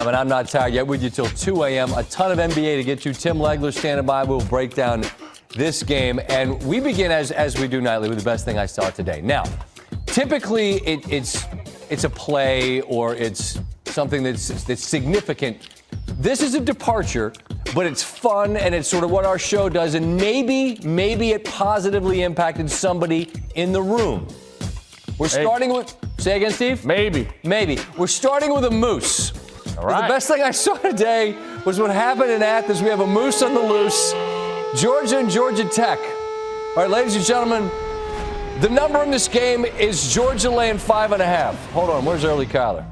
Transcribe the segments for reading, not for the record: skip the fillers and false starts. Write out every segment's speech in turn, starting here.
And I'm not tired yet. With you till 2 a.m. A ton of NBA to get to. Tim Legler standing by. We'll break down this game. And we begin, as we do nightly, with the best thing I saw today. Now, typically it's a play or it's something that's significant. This is a departure, but it's fun, and it's sort of what our show does. And maybe it positively impacted somebody in the room. We're starting with, say again, Steve? Maybe. We're starting with a moose. All right. The best thing I saw today was what happened in Athens. We have a moose on the loose. Georgia and Georgia Tech. All right, ladies and gentlemen, the number in this game is Georgia laying 5.5. Hold on, where's Early Kyler?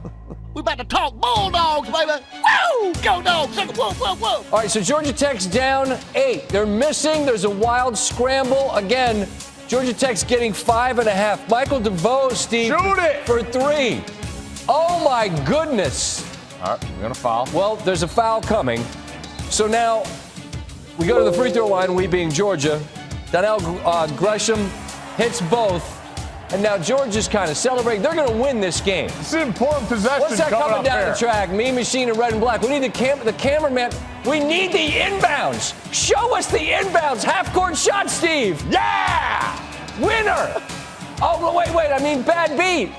We about to talk Bulldogs, baby. Woo! Go Dogs! Whoa, whoa, whoa. All right, so Georgia Tech's down 8. They're missing. There's a wild scramble. Again, Georgia Tech's getting 5.5. Michael DeVoe, Steve, shoot it for 3. Oh, my goodness. All right, we're going to foul. Well, there's a foul coming. So now we go to the free throw line, we being Georgia. Donnell Gresham hits both. And now Georgia's kind of celebrating. They're going to win this game. It's an important possession. What's that coming down there? the track? Mean Machine in red and black. We need the cameraman. We need the inbounds. Show us the inbounds. Half-court shot, Steve. Yeah! Winner! Oh, wait. I mean, bad beat.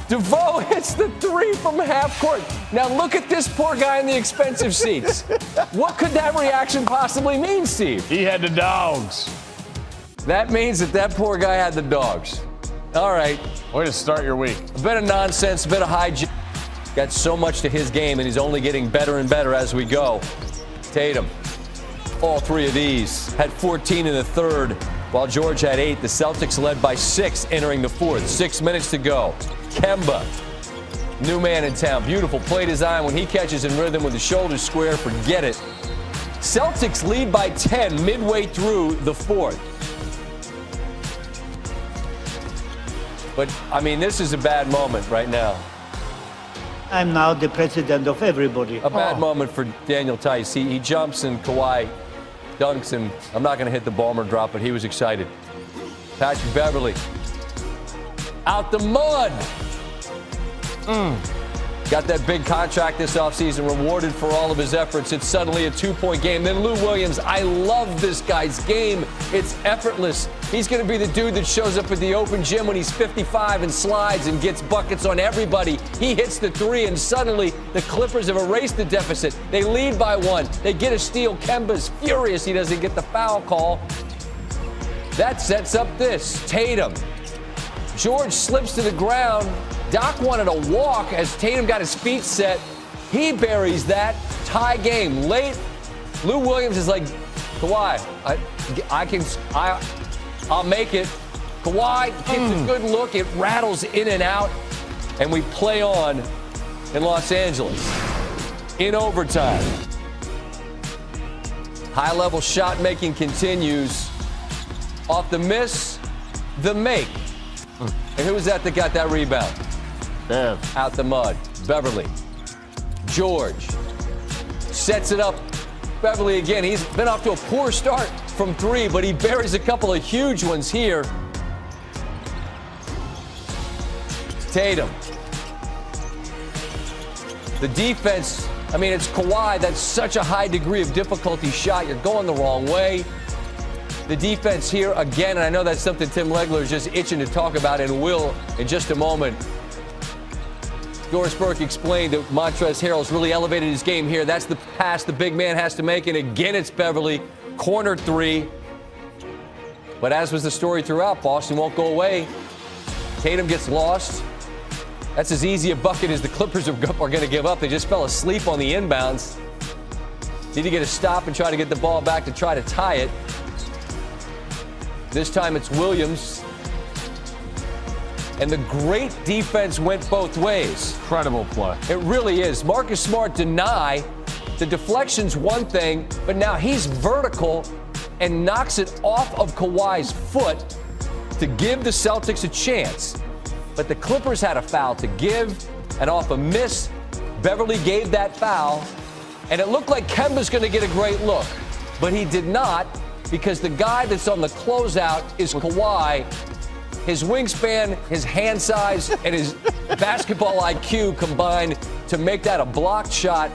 DeVoe hits the 3 from half court. Now look at this poor guy in the expensive seats. What could that reaction possibly mean, Steve? He had the dogs. That means that poor guy had the dogs. All right. Way to start your week. A bit of nonsense, a bit of hygiene. Got so much to his game, and he's only getting better and better as we go. Tatum, all 3 of these, had 14 in the third, while George had 8. The Celtics led by 6 entering the fourth. 6 minutes to go. Kemba, new man in town. Beautiful play design. When he catches in rhythm with the shoulders square, forget it. Celtics lead by 10 midway through the fourth. But, I mean, this is a bad moment right now. I'm now the president of everybody. A bad moment for Daniel Tice. He jumps and Kawhi dunks, and I'm not going to hit the bomber drop, but he was excited. Patrick Beverly. Out the mud. Got that big contract this offseason, rewarded for all of his efforts. It's suddenly a 2-point game. Then Lou Williams, I love this guy's game. It's effortless. He's going to be the dude that shows up at the open gym when he's 55 and slides and gets buckets on everybody. He hits the 3, and suddenly the Clippers have erased the deficit. They lead by 1. They get a steal. Kemba's furious he doesn't get the foul call. That sets up this. Tatum. George slips to the ground. Doc wanted a walk as Tatum got his feet set. He buries that. Tie game. Late. Lou Williams is like, Kawhi, I'll make it. Kawhi gets a good look. It rattles in and out. And we play on in Los Angeles. In overtime. High-level shot making continues. Off the miss, the make. And who was that got that rebound? Bev. Out the mud. Beverly. George. Sets it up. Beverly again. He's been off to a poor start from 3, but he buries a couple of huge ones here. Tatum. The defense, I mean, it's Kawhi. That's such a high degree of difficulty shot. You're going the wrong way. The defense here again, and I know that's something Tim Legler is just itching to talk about and will in just a moment. Doris Burke explained that Montrezl Harrell's really elevated his game here. That's the pass the big man has to make, and again it's Beverly. Corner 3. But as was the story throughout, Boston won't go away. Tatum gets lost. That's as easy a bucket as the Clippers are going to give up. They just fell asleep on the inbounds. Need to get a stop and try to get the ball back to try to tie it. This time it's Williams. And the great defense went both ways. Incredible play. It really is. Marcus Smart deny. The deflection's one thing, but now he's vertical and knocks it off of Kawhi's foot to give the Celtics a chance. But the Clippers had a foul to give, and off a miss, Beverly gave that foul, and it looked like Kemba's going to get a great look. But he did not, because the guy that's on the closeout is Kawhi. his wingspan, his hand size, and his basketball IQ combined to make that a blocked shot.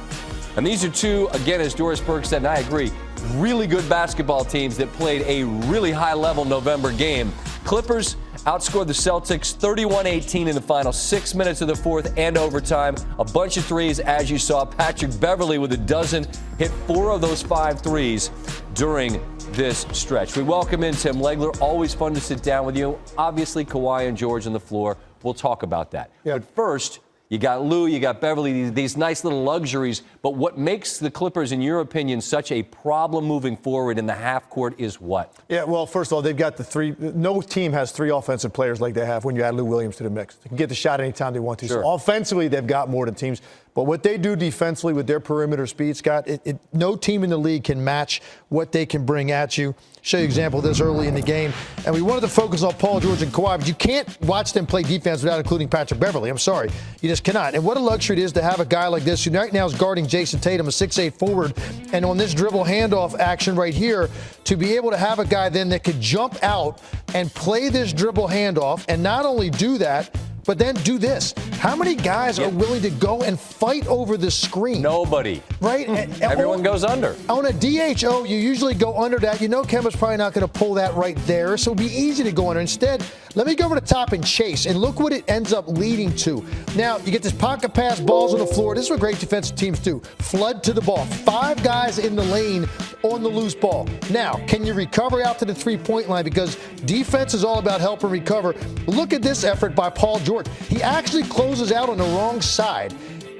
And these are two, again, as Doris Burke said, and I agree, really good basketball teams that played a really high-level November game. Clippers outscored the Celtics 31-18 in the final 6 minutes of the fourth and overtime. A bunch of threes, as you saw. Patrick Beverley with a dozen, hit 4 of those 5 threes during this stretch. We welcome in Tim Legler. Always fun to sit down with you. Obviously, Kawhi and George on the floor. We'll talk about that. Yeah. But first, you got Lou, you got Beverley, these nice little luxuries. But what makes the Clippers, in your opinion, such a problem moving forward in the half court is what? Yeah, well, first of all, they've got the 3. No team has 3 offensive players like they have when you add Lou Williams to the mix. They can get the shot anytime they want to. Sure. So offensively, they've got more than teams. But what they do defensively with their perimeter speed, Scott, no team in the league can match what they can bring at you. Show you an example of this early in the game. And we wanted to focus on Paul George and Kawhi, but you can't watch them play defense without including Patrick Beverley. I'm sorry. You just cannot. And what a luxury it is to have a guy like this who right now is guarding Jason Tatum, a 6'8 forward. And on this dribble handoff action right here, to be able to have a guy then that could jump out and play this dribble handoff and not only do that, but then do this. How many guys are willing to go and fight over the screen? Nobody. Right? Everyone goes under. On a DHO, you usually go under that. You know Kemba's probably not going to pull that right there, so it'd be easy to go under. Instead, let me go over the top and chase, and look what it ends up leading to. Now, you get this pocket pass, balls on the floor. This is what great defensive teams do. Flood to the ball. 5 guys in the lane on the loose ball. Now, can you recover out to the three-point line? Because defense is all about help and recover. Look at this effort by Paul George. He actually closes out on the wrong side.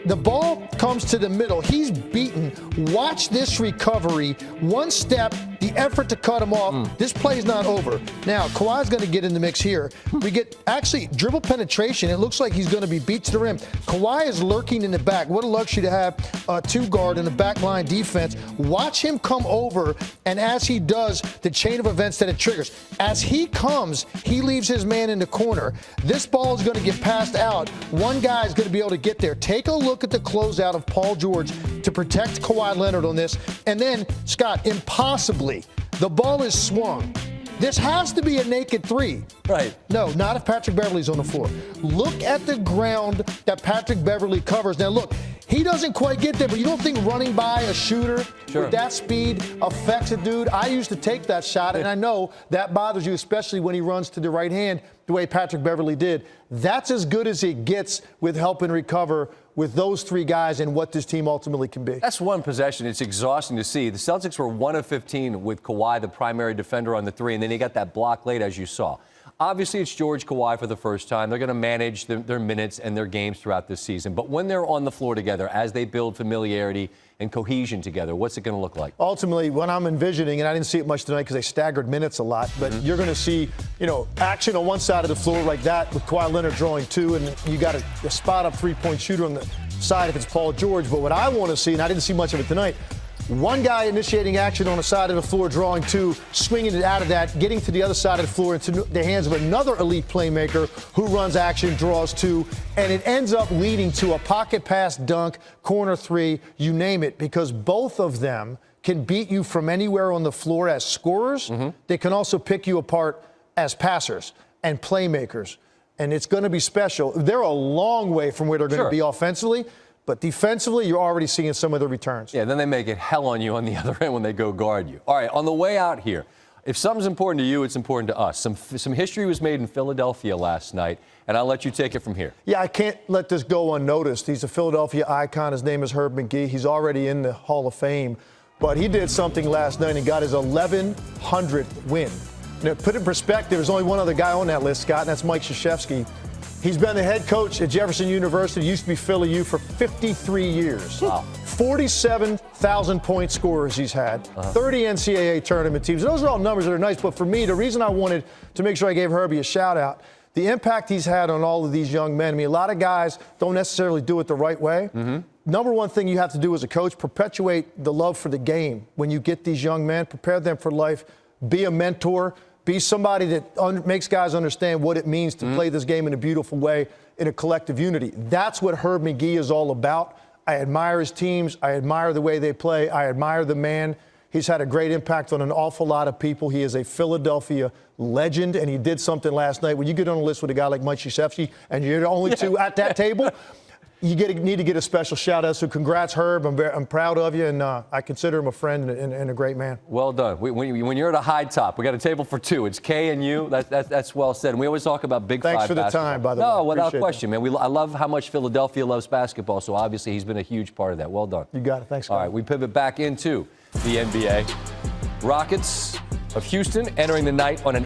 The ball comes to the middle. He's beaten. Watch this recovery. One step, the effort to cut him off. This play's not over. Now, Kawhi's going to get in the mix here. We get actually dribble penetration. It looks like he's going to be beat to the rim. Kawhi is lurking in the back. What a luxury to have a 2-guard in the back line defense. Watch him come over, and as he does, the chain of events that it triggers. As he comes, he leaves his man in the corner. This ball is going to get passed out. One guy is going to be able to get there. Take a look at the closeout of Paul George to protect Kawhi Leonard on this. And then, Scott, impossibly, the ball is swung. This has to be a naked 3. Right. No, not if Patrick Beverley's on the floor. Look at the ground that Patrick Beverley covers. Now, look, he doesn't quite get there, but you don't think running by a shooter with that speed affects a dude? I used to take that shot, and I know that bothers you, especially when he runs to the right hand the way Patrick Beverley did. That's as good as it gets with help and recover with those 3 guys and what this team ultimately can be. That's one possession. It's exhausting to see. The Celtics were 1 of 15 with Kawhi, the primary defender, on the 3, and then he got that block late, as you saw. Obviously, it's George, Kawhi for the first time. They're going to manage their minutes and their games throughout this season. But when they're on the floor together, as they build familiarity and cohesion together, what's it going to look like? Ultimately, what I'm envisioning, and I didn't see it much tonight because they staggered minutes a lot, but you're going to see, action on one side of the floor like that with Kawhi Leonard drawing 2, and you got a spot-up 3-point shooter on the side if it's Paul George. But what I want to see, and I didn't see much of it tonight, one guy initiating action on the side of the floor, drawing 2, swinging it out of that, getting to the other side of the floor into the hands of another elite playmaker who runs action, draws 2, and it ends up leading to a pocket pass, dunk, corner 3, you name it, because both of them can beat you from anywhere on the floor as scorers. They can also pick you apart as passers and playmakers, and it's going to be special. They're a long way from where they're going to be offensively. But defensively, you're already seeing some of the returns. Yeah, then they make it hell on you on the other end when they go guard you. All right, on the way out here, if something's important to you, it's important to us. Some history was made in Philadelphia last night, and I'll let you take it from here. Yeah, I can't let this go unnoticed. He's a Philadelphia icon. His name is Herb McGee. He's already in the Hall of Fame. But he did something last night and got his 1100th win. Now, put it in perspective, there's only one other guy on that list, Scott, and that's Mike Krzyzewski. He's been the head coach at Jefferson University, used to be Philly U, for 53 years. Wow. 47,000-point scorers he's had, 30 NCAA tournament teams. Those are all numbers that are nice, but for me, the reason I wanted to make sure I gave Herbie a shout-out, the impact he's had on all of these young men. I mean, a lot of guys don't necessarily do it the right way. Number one thing you have to do as a coach, perpetuate the love for the game. When you get these young men, prepare them for life, be a mentor, be somebody that makes guys understand what it means to play this game in a beautiful way, in a collective unity. That's what Herb McGee is all about. I admire his teams. I admire the way they play. I admire the man. He's had a great impact on an awful lot of people. He is a Philadelphia legend, and he did something last night. When you get on a list with a guy like Mike Krzyzewski, and you're the only two at that table, you need to get a special shout-out. So congrats, Herb. I'm proud of you, and I consider him a friend and a great man. Well done. When you're at a high top, we got a table for two. It's K and you. That's well said. And we always talk about Big Thanks Five for the basketball. time, by the way. No, without Appreciate question, man. I love how much Philadelphia loves basketball, so obviously he's been a huge part of that. Well done. You got it. Thanks, guys. All right, we pivot back into the NBA. Rockets of Houston entering the night on an